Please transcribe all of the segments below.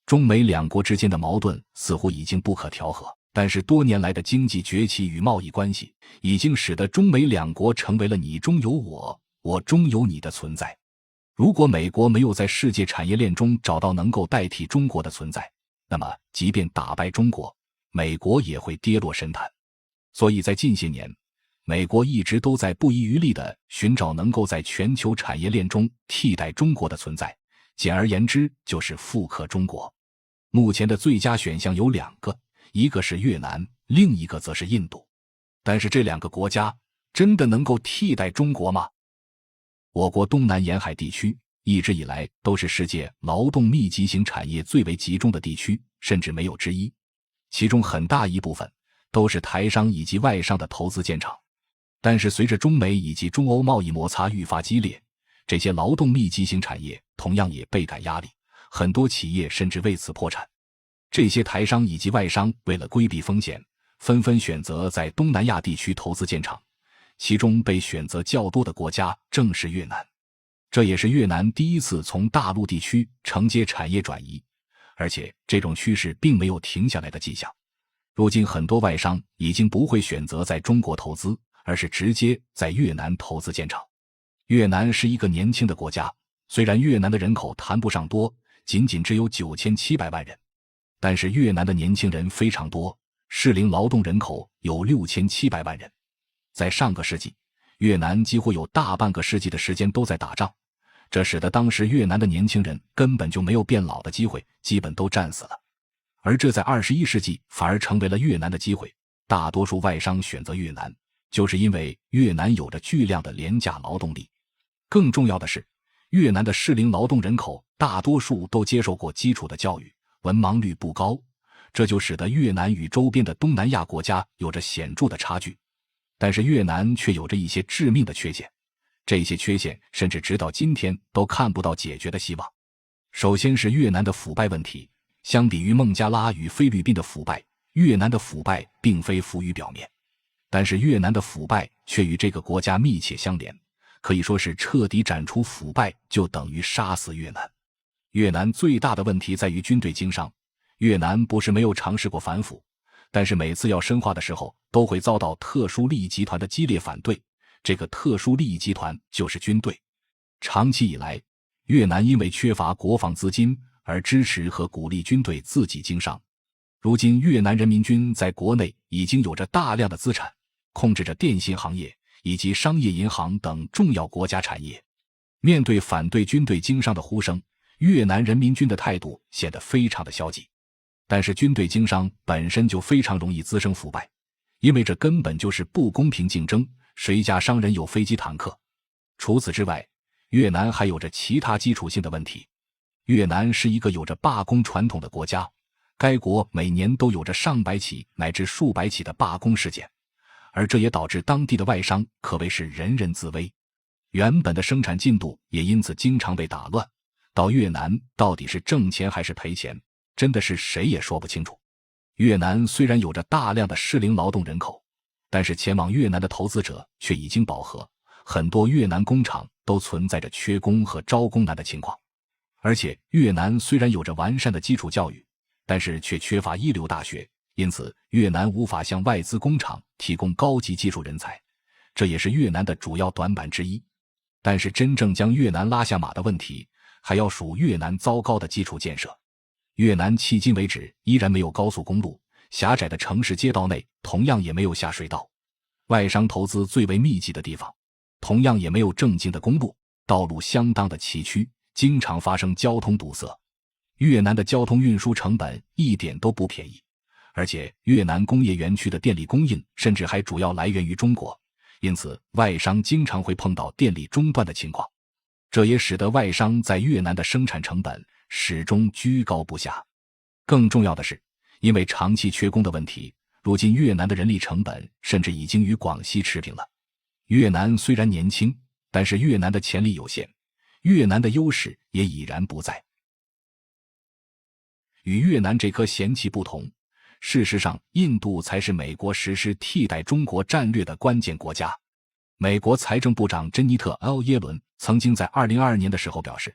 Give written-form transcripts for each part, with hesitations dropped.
中美两国之间的矛盾似乎已经不可调和，但是多年来的经济崛起与贸易关系已经使得中美两国成为了你中有我，我中有你的存在。如果美国没有在世界产业链中找到能够代替中国的存在，那么即便打败中国，美国也会跌落神坛。所以在近些年，美国一直都在不遗余力地寻找能够在全球产业链中替代中国的存在，简而言之就是复刻中国。目前的最佳选项有两个，一个是越南，另一个则是印度。但是这两个国家真的能够替代中国吗？我国东南沿海地区一直以来都是世界劳动密集型产业最为集中的地区，甚至没有之一。其中很大一部分都是台商以及外商的投资建厂。但是随着中美以及中欧贸易摩擦愈发激烈，这些劳动密集型产业同样也倍感压力，很多企业甚至为此破产。这些台商以及外商为了规避风险，纷纷选择在东南亚地区投资建厂，其中被选择较多的国家正是越南。这也是越南第一次从大陆地区承接产业转移，而且这种趋势并没有停下来的迹象。如今很多外商已经不会选择在中国投资，而是直接在越南投资建厂。越南是一个年轻的国家，虽然越南的人口谈不上多，仅仅只有9700万人，但是越南的年轻人非常多，适龄劳动人口有6700万人。在上个世纪，越南几乎有大半个世纪的时间都在打仗，这使得当时越南的年轻人根本就没有变老的机会，基本都战死了。而这在21世纪反而成为了越南的机会，大多数外商选择越南，就是因为越南有着巨量的廉价劳动力。更重要的是，越南的适龄劳动人口大多数都接受过基础的教育，文盲率不高，这就使得越南与周边的东南亚国家有着显著的差距。但是越南却有着一些致命的缺陷，这些缺陷甚至直到今天都看不到解决的希望。首先是越南的腐败问题，相比于孟加拉与菲律宾的腐败，越南的腐败并非浮于表面，但是越南的腐败却与这个国家密切相连，可以说是彻底斩除腐败就等于杀死越南。越南最大的问题在于军队经商，越南不是没有尝试过反腐，但是每次要深化的时候都会遭到特殊利益集团的激烈反对，这个特殊利益集团就是军队。长期以来，越南因为缺乏国防资金而支持和鼓励军队自己经商。如今越南人民军在国内已经有着大量的资产，控制着电信行业以及商业银行等重要国家产业。面对反对军队经商的呼声，越南人民军的态度显得非常的消极。但是军队经商本身就非常容易滋生腐败，因为这根本就是不公平竞争，谁家商人有飞机坦克？除此之外，越南还有着其他基础性的问题。越南是一个有着罢工传统的国家，该国每年都有着上百起乃至数百起的罢工事件，而这也导致当地的外商可谓是人人自危，原本的生产进度也因此经常被打乱，到越南到底是挣钱还是赔钱，真的是谁也说不清楚。越南虽然有着大量的适龄劳动人口，但是前往越南的投资者却已经饱和，很多越南工厂都存在着缺工和招工难的情况。而且越南虽然有着完善的基础教育，但是却缺乏一流大学，因此越南无法向外资工厂提供高级技术人才，这也是越南的主要短板之一。但是真正将越南拉下马的问题，还要数越南糟糕的基础建设。越南迄今为止依然没有高速公路，狭窄的城市街道内同样也没有下水道，外商投资最为密集的地方同样也没有正经的公路，道路相当的崎岖，经常发生交通堵塞。越南的交通运输成本一点都不便宜，而且越南工业园区的电力供应甚至还主要来源于中国，因此外商经常会碰到电力中断的情况，这也使得外商在越南的生产成本始终居高不下。更重要的是，因为长期缺工的问题，如今越南的人力成本甚至已经与广西持平了。越南虽然年轻，但是越南的潜力有限，越南的优势也已然不在。与越南这颗贤棋不同，事实上印度才是美国实施替代中国战略的关键国家。美国财政部长珍妮特· L 耶伦曾经在2022年的时候表示，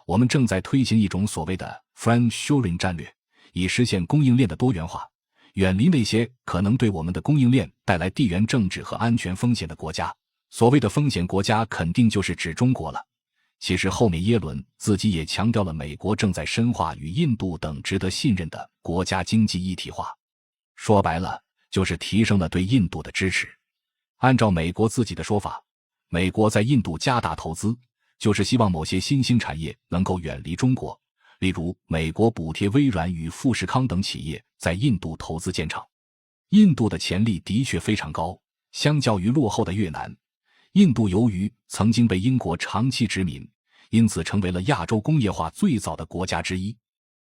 我们正在推行一种所谓的 friendshoring 战略，以实现供应链的多元化，远离那些可能对我们的供应链带来地缘政治和安全风险的国家。所谓的风险国家肯定就是指中国了。其实后面耶伦自己也强调了，美国正在深化与印度等值得信任的国家经济一体化。说白了，就是提升了对印度的支持。按照美国自己的说法，美国在印度加大投资，就是希望某些新兴产业能够远离中国，例如美国补贴微软与富士康等企业在印度投资建厂。印度的潜力的确非常高，相较于落后的越南，印度由于曾经被英国长期殖民，因此成为了亚洲工业化最早的国家之一。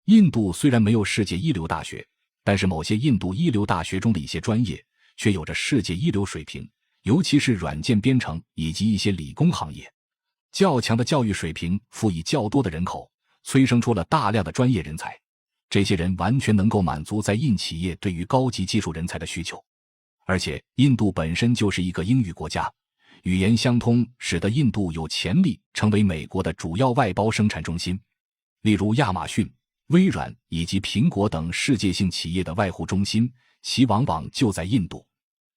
印度虽然没有世界一流大学，但是某些印度一流大学中的一些专业却有着世界一流水平，尤其是软件编程以及一些理工行业。较强的教育水平辅以较多的人口，催生出了大量的专业人才，这些人完全能够满足在印企业对于高级技术人才的需求。而且印度本身就是一个英语国家，语言相通使得印度有潜力成为美国的主要外包生产中心。例如亚马逊、微软以及苹果等世界性企业的外汇中心，其往往就在印度。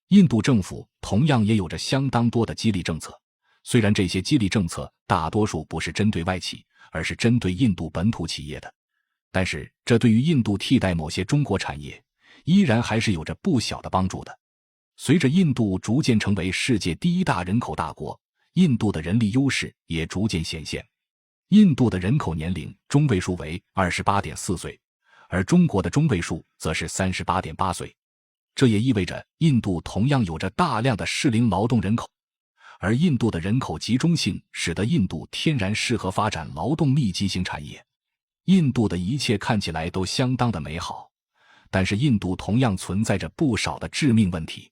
印度政府同样也有着相当多的激励政策，虽然这些激励政策大多数不是针对外企，而是针对印度本土企业的，但是这对于印度替代某些中国产业依然还是有着不小的帮助的。随着印度逐渐成为世界第一大人口大国，印度的人力优势也逐渐显现。印度的人口年龄中位数为 28.4 岁，而中国的中位数则是 38.8 岁。这也意味着印度同样有着大量的适龄劳动人口，而印度的人口集中性使得印度天然适合发展劳动密集型产业。印度的一切看起来都相当的美好，但是印度同样存在着不少的致命问题。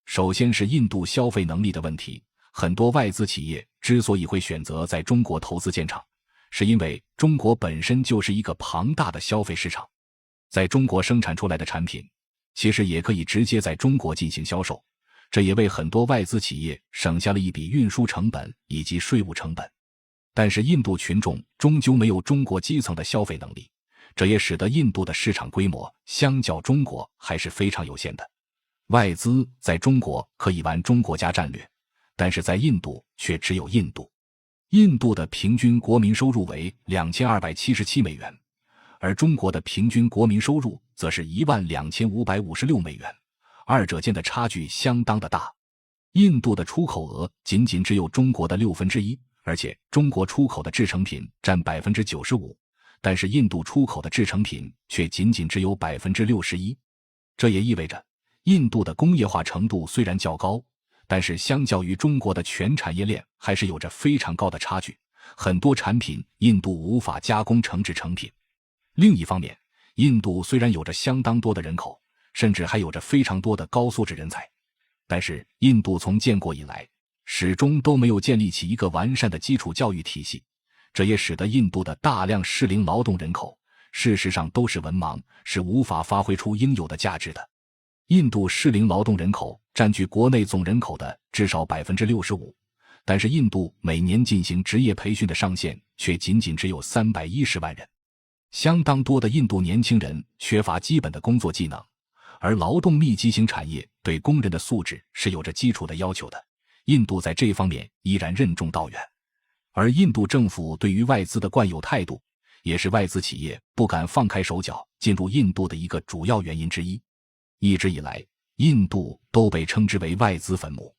首先是印度消费能力的问题，很多外资企业之所以会选择在中国投资建厂，是因为中国本身就是一个庞大的消费市场。在中国生产出来的产品，其实也可以直接在中国进行销售，这也为很多外资企业省下了一笔运输成本以及税务成本。但是印度群众终究没有中国基层的消费能力，这也使得印度的市场规模相较中国还是非常有限的。外资在中国可以玩中国加战略，但是在印度却只有印度。印度的平均国民收入为2277美元，而中国的平均国民收入则是12556美元，二者间的差距相当的大。印度的出口额仅仅只有中国的1/6，而且中国出口的制成品占 95%， 但是印度出口的制成品却仅仅只有 61%。 这也意味着印度的工业化程度虽然较高，但是相较于中国的全产业链还是有着非常高的差距，很多产品印度无法加工成制成品。另一方面，印度虽然有着相当多的人口，甚至还有着非常多的高素质人才，但是印度从建国以来始终都没有建立起一个完善的基础教育体系，这也使得印度的大量适龄劳动人口事实上都是文盲，是无法发挥出应有的价值的。印度适龄劳动人口占据国内总人口的至少 65%， 但是印度每年进行职业培训的上限却仅仅只有310万人。相当多的印度年轻人缺乏基本的工作技能，而劳动密集型产业对工人的素质是有着基础的要求的，印度在这方面依然任重道远。而印度政府对于外资的惯有态度，也是外资企业不敢放开手脚进入印度的一个主要原因之一。一直以来，印度都被称之为外资坟墓。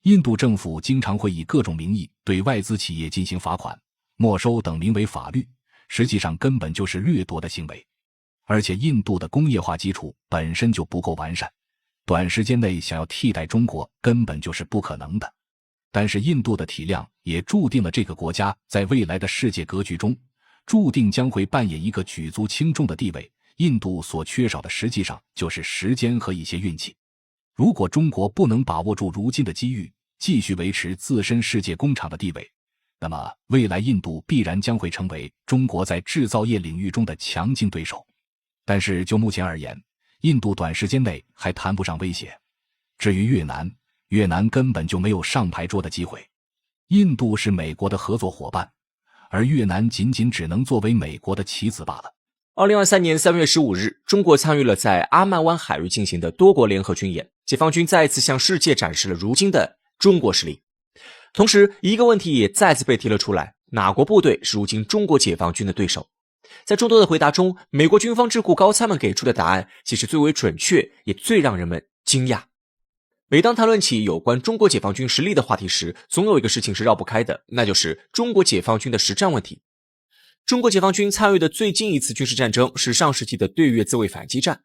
印度政府经常会以各种名义对外资企业进行罚款、没收等名为法律，实际上根本就是掠夺的行为。而且印度的工业化基础本身就不够完善，短时间内想要替代中国根本就是不可能的。但是印度的体量也注定了这个国家在未来的世界格局中注定将会扮演一个举足轻重的地位。印度所缺少的实际上就是时间和一些运气。如果中国不能把握住如今的机遇，继续维持自身世界工厂的地位，那么未来印度必然将会成为中国在制造业领域中的强劲对手。但是就目前而言，印度短时间内还谈不上威胁。至于越南根本就没有上牌桌的机会。印度是美国的合作伙伴，而越南仅仅只能作为美国的棋子罢了。2023年3月15日，中国参与了在阿曼湾海域进行的多国联合军演，解放军再一次向世界展示了如今的中国实力。同时，一个问题也再次被提了出来，哪国部队是如今中国解放军的对手？在众多的回答中，美国军方智库高参们给出的答案其实最为准确，也最让人们惊讶。每当谈论起有关中国解放军实力的话题时，总有一个事情是绕不开的，那就是中国解放军的实战问题。中国解放军参与的最近一次军事战争是上世纪的对越自卫反击战，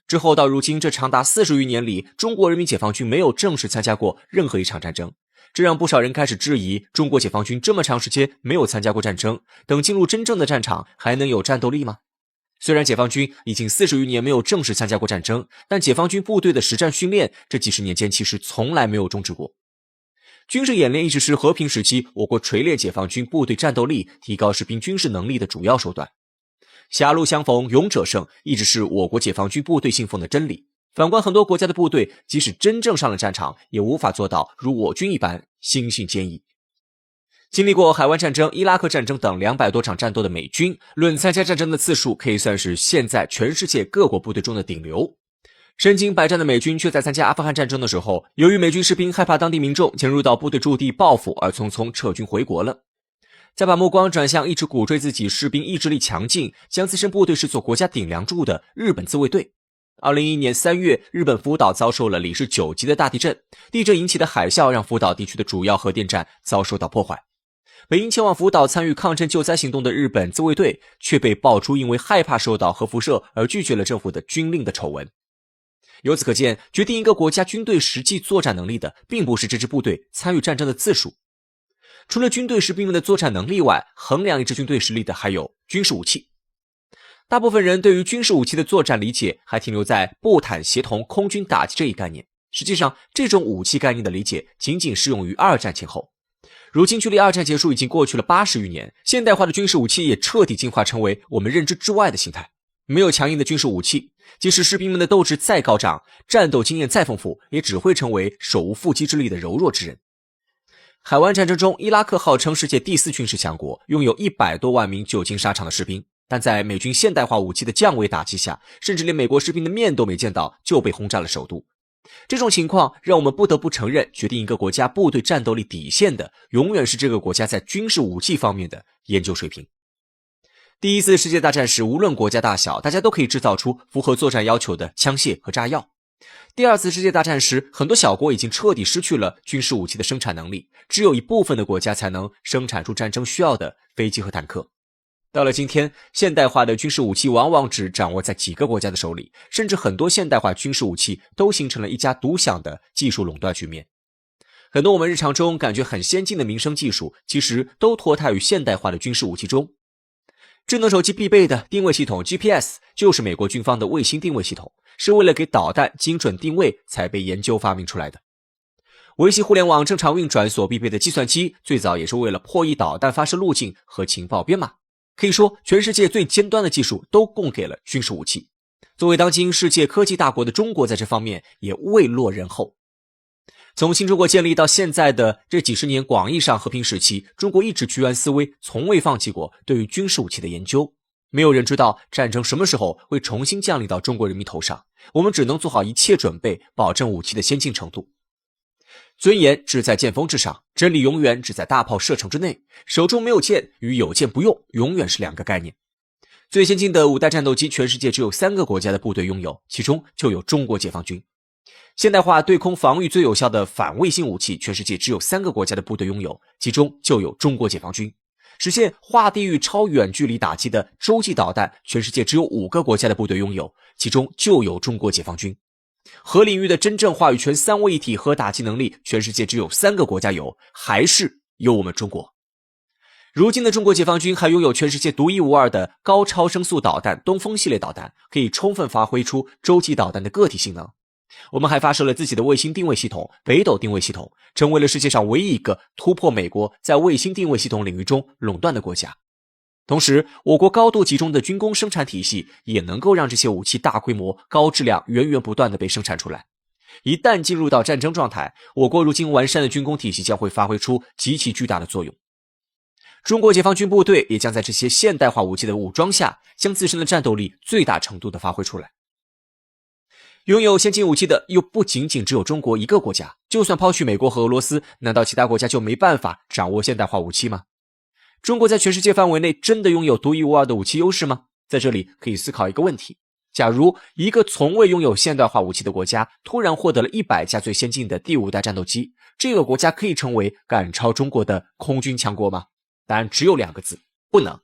之后到如今这长达40余年里，中国人民解放军没有正式参加过任何一场战争，这让不少人开始质疑中国解放军这么长时间没有参加过战争，等进入真正的战场还能有战斗力吗？虽然解放军已经40余年没有正式参加过战争，但解放军部队的实战训练这几十年间其实从来没有终止过。军事演练一直是和平时期我国锤炼解放军部队战斗力、提高士兵军事能力的主要手段。狭路相逢勇者胜一直是我国解放军部队信奉的真理。反观很多国家的部队，即使真正上了战场，也无法做到如我军一般心性坚毅。经历过海湾战争、伊拉克战争等200多场战斗的美军，论参加战争的次数，可以算是现在全世界各国部队中的顶流。身经百战的美军却在参加阿富汗战争的时候，由于美军士兵害怕当地民众潜入到部队驻地报复而匆匆撤军回国了。再把目光转向一直鼓吹自己士兵意志力强劲，将自身部队视作国家顶梁柱的日本自卫队。2011年3月，日本福岛遭受了里氏9级的大地震，地震引起的海啸让福岛地区的主要核电站遭受到破坏。本应前往福岛参与抗震救灾行动的日本自卫队，却被爆出因为害怕受到核辐射而拒绝了政府的军令的丑闻。由此可见，决定一个国家军队实际作战能力的，并不是这支部队参与战争的次数。除了军队士兵们的作战能力外，衡量一支军队实力的还有军事武器。大部分人对于军事武器的作战理解还停留在步坦协同空军打击这一概念，实际上这种武器概念的理解仅仅适用于二战前后。如今距离二战结束已经过去了80余年，现代化的军事武器也彻底进化成为我们认知之外的形态。没有强硬的军事武器，即使士兵们的斗志再高涨，战斗经验再丰富，也只会成为手无缚鸡之力的柔弱之人。海湾战争中，伊拉克号称世界第4军事强国，拥有100多万名久经沙场的士兵，但在美军现代化武器的降维打击下，甚至连美国士兵的面都没见到就被轰炸了首都。这种情况让我们不得不承认，决定一个国家部队战斗力底线的，永远是这个国家在军事武器方面的研究水平。第一次世界大战时，无论国家大小，大家都可以制造出符合作战要求的枪械和炸药。第二次世界大战时，很多小国已经彻底失去了军事武器的生产能力，只有一部分的国家才能生产出战争需要的飞机和坦克。到了今天，现代化的军事武器往往只掌握在几个国家的手里，甚至很多现代化军事武器都形成了一家独享的技术垄断局面。很多我们日常中感觉很先进的民生技术，其实都脱胎于现代化的军事武器中。智能手机必备的定位系统 GPS 就是美国军方的卫星定位系统，是为了给导弹精准定位才被研究发明出来的。维系互联网正常运转所必备的计算机，最早也是为了破译导弹发射路径和情报编码。可以说，全世界最尖端的技术都供给了军事武器。作为当今世界科技大国的中国，在这方面也未落人后。从新中国建立到现在的这几十年广义上和平时期，中国一直居安思危，从未放弃过对于军事武器的研究。没有人知道战争什么时候会重新降临到中国人民头上，我们只能做好一切准备，保证武器的先进程度。尊严只在剑锋之上，真理永远只在大炮射程之内。手中没有剑与有剑不用永远是两个概念。最先进的5代战斗机，全世界只有3个国家的部队拥有，其中就有中国解放军。现代化对空防御最有效的反卫星武器，全世界只有3个国家的部队拥有，其中就有中国解放军。实现划地域超远距离打击的洲际导弹，全世界只有5个国家的部队拥有，其中就有中国解放军。核领域的真正话语权3位一体核打击能力，全世界只有3个国家有，还是有我们中国。如今的中国解放军还拥有全世界独一无二的高超声速导弹东风系列导弹，可以充分发挥出洲际导弹的个体性能。我们还发射了自己的卫星定位系统北斗定位系统，成为了世界上唯一一个突破美国在卫星定位系统领域中垄断的国家。同时，我国高度集中的军工生产体系也能够让这些武器大规模高质量源源不断地被生产出来。一旦进入到战争状态，我国如今完善的军工体系将会发挥出极其巨大的作用。中国解放军部队也将在这些现代化武器的武装下，将自身的战斗力最大程度的发挥出来。拥有先进武器的又不仅仅只有中国一个国家，就算抛去美国和俄罗斯，难道其他国家就没办法掌握现代化武器吗？中国在全世界范围内真的拥有独一无二的武器优势吗？在这里可以思考一个问题，假如一个从未拥有现代化武器的国家突然获得了100架最先进的第5代战斗机，这个国家可以成为赶超中国的空军强国吗？答案只有2个字：不能。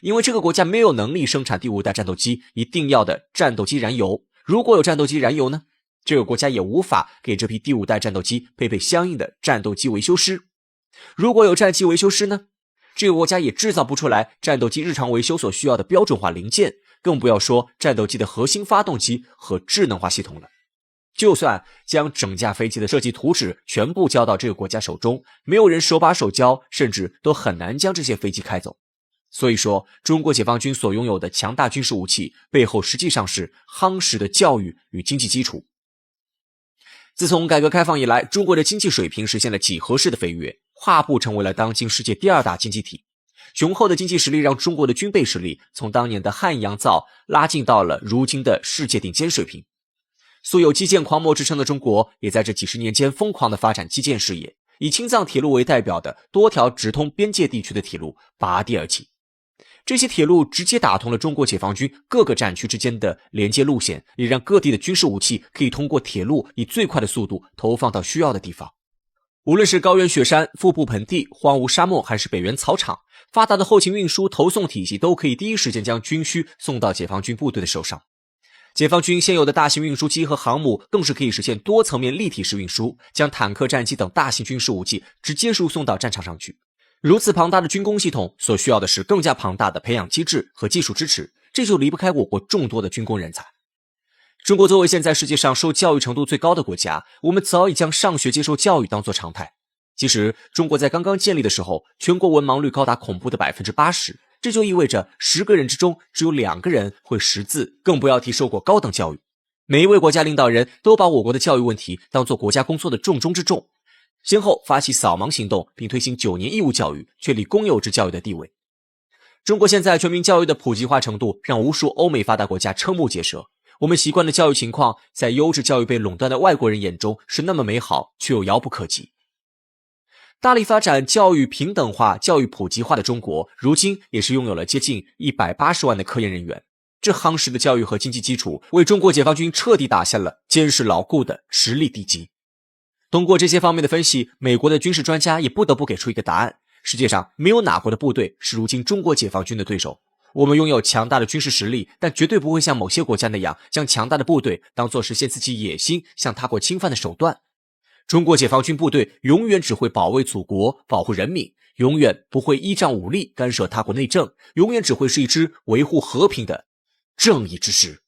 因为这个国家没有能力生产第5代战斗机一定要的战斗机燃油，如果有战斗机燃油呢，这个国家也无法给这批第5代战斗机配备相应的战斗机维修师。如果有战机维修师呢，这个国家也制造不出来战斗机日常维修所需要的标准化零件，更不要说战斗机的核心发动机和智能化系统了。就算将整架飞机的设计图纸全部交到这个国家手中，没有人手把手教，甚至都很难将这些飞机开走。所以说，中国解放军所拥有的强大军事武器背后实际上是夯实的教育与经济基础。自从改革开放以来，中国的经济水平实现了几何式的飞跃，跨步成为了当今世界第2大经济体。雄厚的经济实力让中国的军备实力从当年的汉阳造拉近到了如今的世界顶尖水平。素有基建狂魔之称的中国，也在这几十年间疯狂地发展基建事业，以青藏铁路为代表的多条直通边界地区的铁路拔地而起。这些铁路直接打通了中国解放军各个战区之间的连接路线，也让各地的军事武器可以通过铁路以最快的速度投放到需要的地方。无论是高原雪山、腹部盆地、荒芜沙漠，还是北原草场，发达的后勤运输投送体系都可以第一时间将军需送到解放军部队的手上。解放军现有的大型运输机和航母更是可以实现多层面立体式运输，将坦克、战机等大型军事武器直接输送到战场上去。如此庞大的军工系统所需要的是更加庞大的培养机制和技术支持，这就离不开我国众多的军工人才。中国作为现在世界上受教育程度最高的国家，我们早已将上学接受教育当作常态。其实中国在刚刚建立的时候，全国文盲率高达恐怖的 80%， 这就意味着10个人之中只有2个人会识字，更不要提受过高等教育。每一位国家领导人都把我国的教育问题当作国家工作的重中之重，先后发起扫盲行动，并推行9年义务教育，确立公有制教育的地位。中国现在全民教育的普及化程度让无数欧美发达国家瞠目结舌。我们习惯的教育情况，在优质教育被垄断的外国人眼中是那么美好，却又遥不可及。大力发展教育平等化、教育普及化的中国，如今也是拥有了接近180万的科研人员。这夯实的教育和经济基础，为中国解放军彻底打下了坚实牢固的实力地基。通过这些方面的分析，美国的军事专家也不得不给出一个答案：世界上没有哪国的部队是如今中国解放军的对手。我们拥有强大的军事实力，但绝对不会像某些国家那样，将强大的部队当作实现自己野心、向他国侵犯的手段。中国解放军部队永远只会保卫祖国、保护人民，永远不会依仗武力干涉他国内政，永远只会是一支维护和平的正义之师。